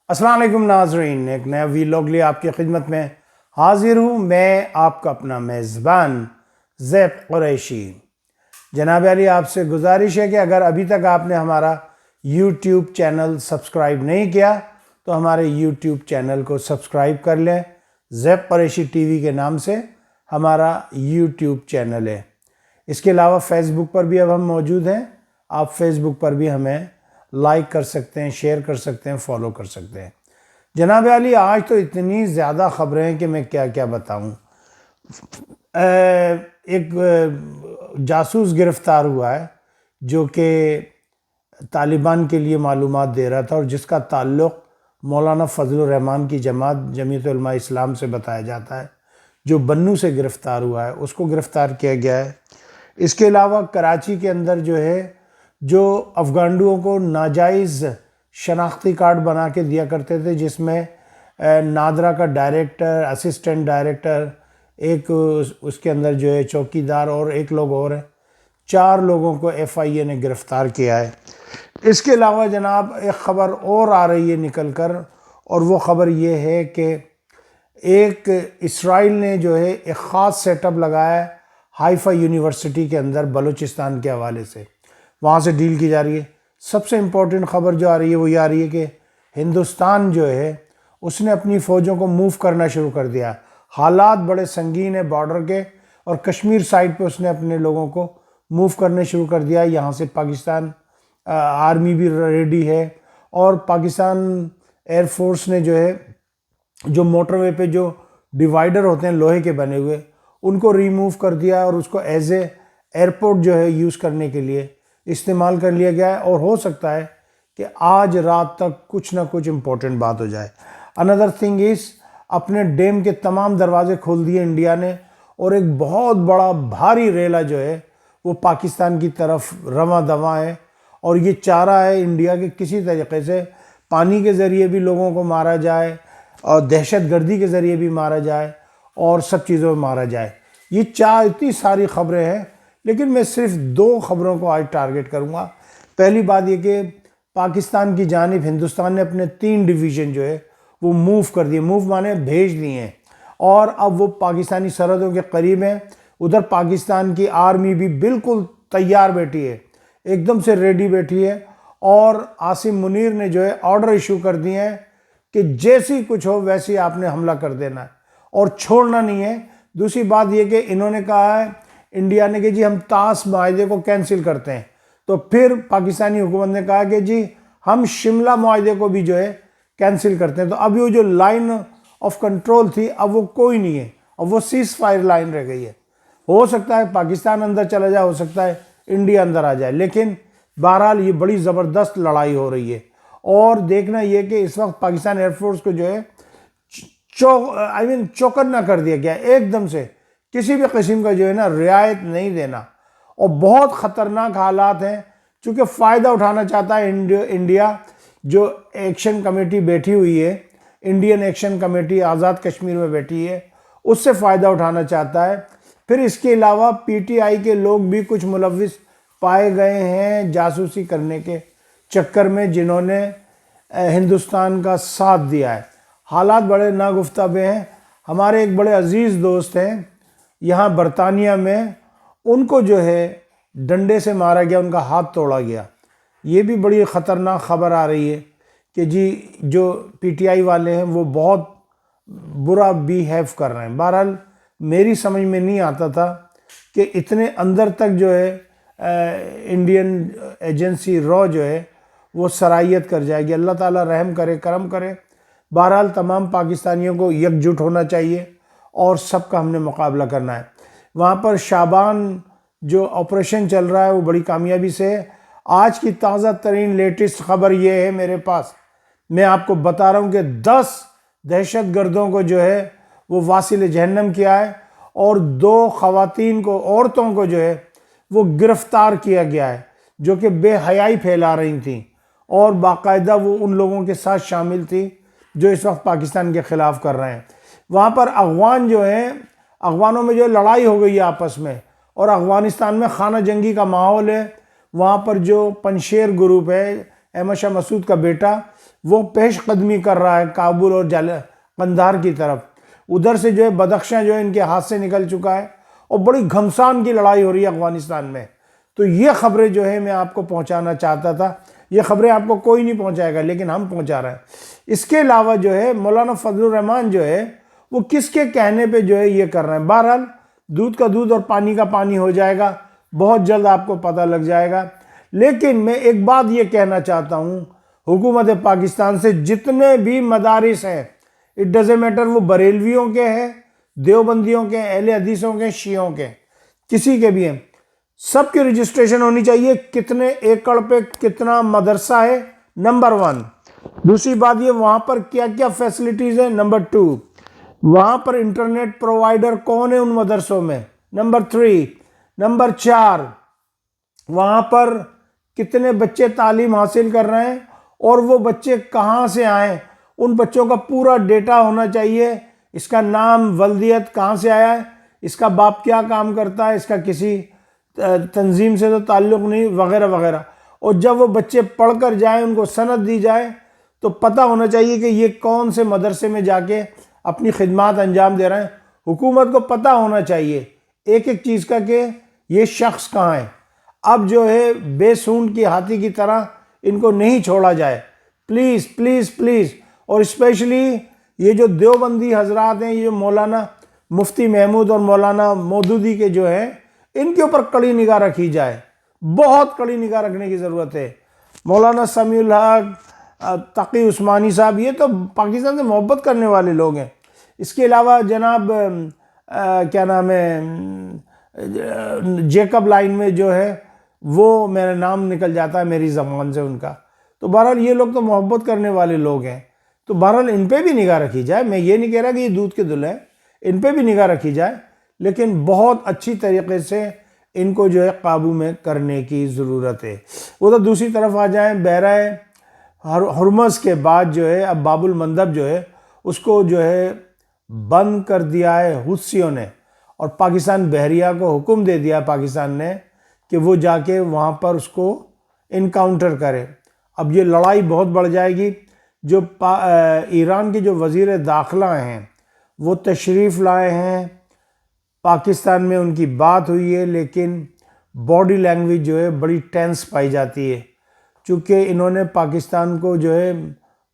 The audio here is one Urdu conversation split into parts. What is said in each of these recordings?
السلام علیکم ناظرین، ایک نیا ویلاگ لیے آپ کی خدمت میں حاضر ہوں۔ میں آپ کا اپنا میزبان زیب قریشی۔ جناب علی، آپ سے گزارش ہے کہ اگر ابھی تک آپ نے ہمارا یوٹیوب چینل سبسکرائب نہیں کیا تو ہمارے یوٹیوب چینل کو سبسکرائب کر لیں۔ زیب قریشی ٹی وی کے نام سے ہمارا یوٹیوب چینل ہے۔ اس کے علاوہ فیس بک پر بھی اب ہم موجود ہیں۔ آپ فیس بک پر بھی ہمیں لائک کر سکتے ہیں، شیئر کر سکتے ہیں، فالو کر سکتے ہیں۔ جناب علی، آج تو اتنی زیادہ خبریں ہیں کہ میں کیا کیا بتاؤں۔ ایک جاسوس گرفتار ہوا ہے جو کہ طالبان کے لیے معلومات دے رہا تھا اور جس کا تعلق مولانا فضل الرحمان کی جماعت جمعیت علماء اسلام سے بتایا جاتا ہے، جو بنوں سے گرفتار ہوا ہے، اس کو گرفتار کیا گیا ہے۔ اس کے علاوہ کراچی کے اندر جو افغانڈوؤں کو ناجائز شناختی کارڈ بنا کے دیا کرتے تھے، جس میں نادرا کا ڈائریکٹر، اسسٹنٹ ڈائریکٹر، ایک اس کے اندر چوکیدار اور ایک لوگ اور ہیں، 4 لوگوں کو ایف آئی اے نے گرفتار کیا ہے۔ اس کے علاوہ جناب ایک خبر اور آ رہی ہے نکل کر، اور وہ خبر یہ ہے کہ ایک اسرائیل نے ایک خاص سیٹ اپ لگایا ہے ہائفا یونیورسٹی کے اندر بلوچستان کے حوالے سے، وہاں سے ڈیل کی جا رہی ہے۔ سب سے امپورٹنٹ خبر جو آ رہی ہے وہ یہ آ رہی ہے کہ ہندوستان اس نے اپنی فوجوں کو موو کرنا شروع کر دیا۔ حالات بڑے سنگین ہیں بارڈر کے، اور کشمیر سائڈ پہ اس نے اپنے لوگوں کو موو کرنے شروع کر دیا۔ یہاں سے پاکستان آرمی بھی ریڈی ہے، اور پاکستان ایئر فورس نے جو موٹر وے پہ جو ڈیوائیڈر ہوتے ہیں لوہے کے بنے ہوئے، ان کو ریموو کر دیا اور اس کو ایز اے ایئرپورٹ یوز کرنے کے لیے استعمال کر لیا گیا ہے۔ اور ہو سکتا ہے کہ آج رات تک کچھ نہ کچھ امپورٹنٹ بات ہو جائے۔ another thing is، اپنے ڈیم کے تمام دروازے کھول دیے انڈیا نے، اور ایک بہت بڑا بھاری ریلا وہ پاکستان کی طرف رواں دواں ہے، اور یہ چاہ رہا ہے انڈیا کے کسی طریقے سے پانی کے ذریعے بھی لوگوں کو مارا جائے، اور دہشت گردی کے ذریعے بھی مارا جائے، اور سب چیزوں میں مارا جائے۔ یہ اتنی ساری خبریں ہیں، لیکن میں صرف 2 خبروں کو آج ٹارگٹ کروں گا۔ پہلی بات یہ کہ پاکستان کی جانب ہندوستان نے اپنے 3 ڈویژن وہ موو کر دیے، موو مانے بھیج دیے ہیں، اور اب وہ پاکستانی سرحدوں کے قریب ہیں۔ ادھر پاکستان کی آرمی بھی بالکل تیار بیٹھی ہے، ایک دم سے ریڈی بیٹھی ہے، اور عاصم منیر نے آرڈر ایشو کر دیے ہیں کہ جیسی کچھ ہو ویسی آپ نے حملہ کر دینا ہے اور چھوڑنا نہیں ہے۔ دوسری بات یہ کہ انہوں نے کہا ہے، انڈیا نے، کہ ہم طاس معاہدے کو کینسل کرتے ہیں، تو پھر پاکستانی حکومت نے کہا کہ ہم شملہ معاہدے کو بھی کینسل کرتے ہیں۔ تو اب یہ جو لائن آف کنٹرول تھی، اب وہ کوئی نہیں ہے، اب وہ سیز فائر لائن رہ گئی ہے۔ ہو سکتا ہے پاکستان اندر چلا جائے، ہو سکتا ہے انڈیا اندر آ جائے، لیکن بہرحال یہ بڑی زبردست لڑائی ہو رہی ہے۔ اور دیکھنا یہ کہ اس وقت پاکستان ایئر فورس کو چوکن نہ کر دیا گیا ایک دم سے، کسی بھی قسم کا رعایت نہیں دینا، اور بہت خطرناک حالات ہیں۔ چونکہ فائدہ اٹھانا چاہتا ہے انڈیا، جو ایکشن کمیٹی بیٹھی ہوئی ہے، Indian action committee Azad Kashmir میں بیٹھی ہے، اس سے فائدہ اٹھانا چاہتا ہے۔ پھر اس کے علاوہ پی ٹی آئی کے لوگ بھی کچھ ملوث پائے گئے ہیں جاسوسی کرنے کے چکر میں، جنہوں نے ہندوستان کا ساتھ دیا ہے۔ حالات بڑے ناگفتہ ہیں۔ ہمارے ایک بڑے عزیز دوست ہیں یہاں برطانیہ میں، ان کو ڈنڈے سے مارا گیا، ان کا ہاتھ توڑا گیا۔ یہ بھی بڑی خطرناک خبر آ رہی ہے کہ جو پی ٹی آئی والے ہیں وہ بہت برا بیہیو کر رہے ہیں۔ بہرحال میری سمجھ میں نہیں آتا تھا کہ اتنے اندر تک انڈین ایجنسی را وہ صلاحیت کر جائے گی۔ اللہ تعالیٰ رحم کرے، کرم کرے۔ بہرحال تمام پاکستانیوں کو یکجٹ ہونا چاہیے، اور سب کا ہم نے مقابلہ کرنا ہے۔ وہاں پر شابان آپریشن چل رہا ہے، وہ بڑی کامیابی سے ہے۔ آج کی تازہ ترین لیٹسٹ خبر یہ ہے میرے پاس، میں آپ کو بتا رہا ہوں کہ 10 دہشت گردوں کو وہ واصل جہنم کیا ہے، اور 2 خواتین کو، عورتوں کو وہ گرفتار کیا گیا ہے، جو کہ بے حیائی پھیلا رہی تھیں، اور باقاعدہ وہ ان لوگوں کے ساتھ شامل تھی جو اس وقت پاکستان کے خلاف کر رہے ہیں۔ وہاں پر افغان افغانوں میں لڑائی ہو گئی ہے آپس میں، اور افغانستان میں خانہ جنگی کا ماحول ہے۔ وہاں پر پنشیر گروپ ہے، احمد شاہ مسعود کا بیٹا، وہ پیش قدمی کر رہا ہے کابل اور قندھار کی طرف. ادھر سے جو ہے بدخشاں جو ہے ان کے ہاتھ سے نکل چکا ہے اور بڑی گھمسان کی لڑائی ہو رہی ہے افغانستان میں. تو یہ خبریں جو ہے میں آپ کو پہنچانا چاہتا تھا. یہ خبریں آپ کو کوئی نہیں پہنچائے گا لیکن ہم پہنچا رہے ہیں. اس کے علاوہ جو ہے مولانا فضل الرحمان جو ہے وہ کس کے کہنے پہ جو ہے یہ کر رہے ہیں. بہرحال دودھ کا دودھ اور پانی کا پانی ہو جائے گا, بہت جلد آپ کو پتہ لگ جائے گا. لیکن میں ایک بات یہ کہنا چاہتا ہوں, حکومت پاکستان سے جتنے بھی مدارس ہیں, اٹ ڈزنٹ میٹر وہ بریلویوں کے ہیں, دیوبندیوں کے, اہل حدیثوں کے, شیعوں کے, کسی کے بھی ہیں, سب کی رجسٹریشن ہونی چاہیے. کتنے ایکڑ پہ کتنا مدرسہ ہے, نمبر 1. دوسری بات یہ وہاں پر کیا کیا فیسلٹیز ہیں, نمبر 2. وہاں پر انٹرنیٹ پرووائیڈر کون ہے ان مدرسوں میں, نمبر 3. نمبر 4, وہاں پر کتنے بچے تعلیم حاصل کر رہے ہیں اور وہ بچے کہاں سے آئیں, ان بچوں کا پورا ڈیٹا ہونا چاہیے. اس کا نام, ولدیت, کہاں سے آیا ہے, اس کا باپ کیا کام کرتا ہے, اس کا کسی تنظیم سے تو تعلق نہیں, وغیرہ وغیرہ. اور جب وہ بچے پڑھ کر جائیں, ان کو سند دی جائے, تو پتہ ہونا چاہیے کہ یہ کون سے مدرسے میں جا کے اپنی خدمات انجام دے رہے ہیں. حکومت کو پتہ ہونا چاہیے ایک ایک چیز کا کہ یہ شخص کہاں ہے. اب جو ہے بے سونڈ کی ہاتھی کی طرح ان کو نہیں چھوڑا جائے, پلیز پلیز پلیز. اور اسپیشلی یہ جو دیوبندی حضرات ہیں, یہ جو مولانا مفتی محمود اور مولانا مودودی کے جو ہیں, ان کے اوپر کڑی نگاہ رکھی جائے, بہت کڑی نگاہ رکھنے کی ضرورت ہے. مولانا سمیع الحق, تقی عثمانی صاحب, یہ تو پاکستان سے محبت کرنے والے لوگ ہیں. اس کے علاوہ جناب کیا نام ہے, جیکب لائن میں جو ہے, وہ میرا نام نکل جاتا ہے میری زبان سے ان کا. تو بہرحال یہ لوگ تو محبت کرنے والے لوگ ہیں. تو بہرحال ان پہ بھی نگاہ رکھی جائے. میں یہ نہیں کہہ رہا کہ یہ دودھ کے دل ہیں, ان پہ بھی نگاہ رکھی جائے, لیکن بہت اچھی طریقے سے ان کو جو ہے قابو میں کرنے کی ضرورت ہے. وہ تو دوسری طرف آ جائیں, بحیرہ ہرمز کے بعد جو ہے اب باب المندب جو ہے اس کو جو ہے بند کر دیا ہے حوثیوں نے, اور پاکستان بحریہ کو حکم دے دیا پاکستان نے کہ وہ جا کے وہاں پر اس کو انکاؤنٹر کرے. اب یہ لڑائی بہت بڑھ جائے گی. جو ایران کے جو وزیر داخلہ ہیں وہ تشریف لائے ہیں پاکستان میں, ان کی بات ہوئی ہے, لیکن باڈی لینگویج جو ہے بڑی ٹینس پائی جاتی ہے, چونکہ انہوں نے پاکستان کو جو ہے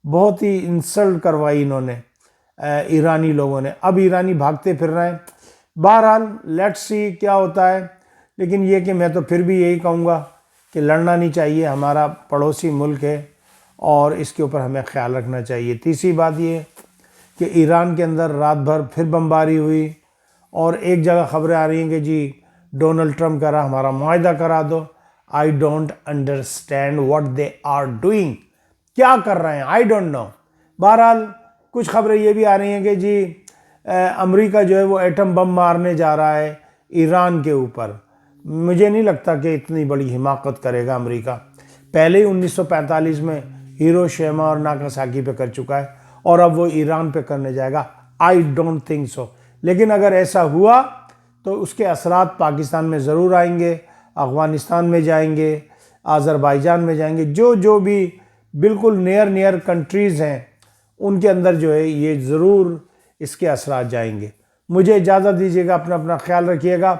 بہت ہی انسلٹ کروائی انہوں نے, ایرانی لوگوں نے. اب ایرانی بھاگتے پھر رہے ہیں. بہرحال لیٹس سی کیا ہوتا ہے. لیکن یہ کہ میں تو پھر بھی یہی کہوں گا کہ لڑنا نہیں چاہیے, ہمارا پڑوسی ملک ہے اور اس کے اوپر ہمیں خیال رکھنا چاہیے. تیسری بات یہ کہ ایران کے اندر رات بھر پھر بمباری ہوئی, اور ایک جگہ خبریں آ رہی ہیں کہ جی ڈونلڈ ٹرمپ کہہ رہا ہمارا معاہدہ کرا دو. I don't understand what they are doing, کیا کر رہے ہیں, آئی ڈونٹ نو. بہرحال کچھ خبریں یہ بھی آ رہی ہیں کہ جی امریکہ جو ہے وہ ایٹم بم مارنے جا رہا ہے ایران کے اوپر. مجھے نہیں لگتا کہ اتنی بڑی حماقت کرے گا امریکہ. پہلے ہی 1945 میں ہیروشیما اور ناگاساکی پہ کر چکا ہے, اور اب وہ ایران پہ کرنے جائے گا. I don't think so. لیکن اگر ایسا ہوا تو اس کے اثرات پاکستان میں ضرور آئیں گے, افغانستان میں جائیں گے, آذربائیجان میں جائیں گے, جو بھی بالکل نیئر کنٹریز ہیں ان کے اندر جو ہے یہ ضرور اس کے اثرات جائیں گے. مجھے اجازت دیجیے گا, اپنا اپنا خیال رکھیے گا,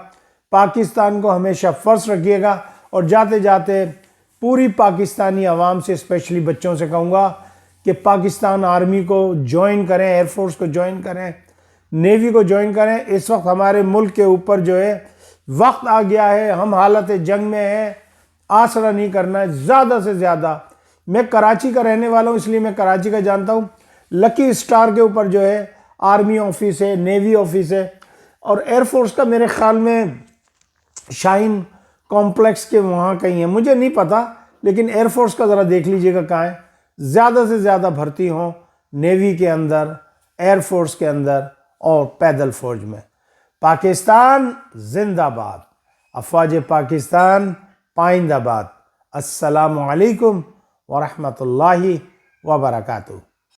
پاکستان کو ہمیشہ فرسٹ رکھیے گا. اور جاتے جاتے پوری پاکستانی عوام سے, اسپیشلی بچوں سے کہوں گا کہ پاکستان آرمی کو جوائن کریں, ایئر فورس کو جوائن کریں, نیوی کو جوائن کریں. اس وقت ہمارے ملک کے اوپر جو ہے وقت آ گیا ہے, ہم حالت جنگ میں ہیں, آسرا نہیں کرنا ہے زیادہ سے زیادہ. میں کراچی کا رہنے والا ہوں, اس لیے میں کراچی کا جانتا ہوں. لکی اسٹار کے اوپر جو ہے آرمی آفس ہے, نیوی آفس ہے, اور ایئر فورس کا میرے خیال میں شاہین کمپلیکس کے وہاں کہیں ہے, مجھے نہیں پتا, لیکن ایئر فورس کا ذرا دیکھ لیجئے گا کہاں ہے. زیادہ سے زیادہ بھرتی ہوں نیوی کے اندر, ایئر فورس کے اندر اور پیدل فوج میں. پاکستان زندہ باد, افواج پاکستان پائندہ باد. السلام علیکم ورحمۃ اللہ وبرکاتہ.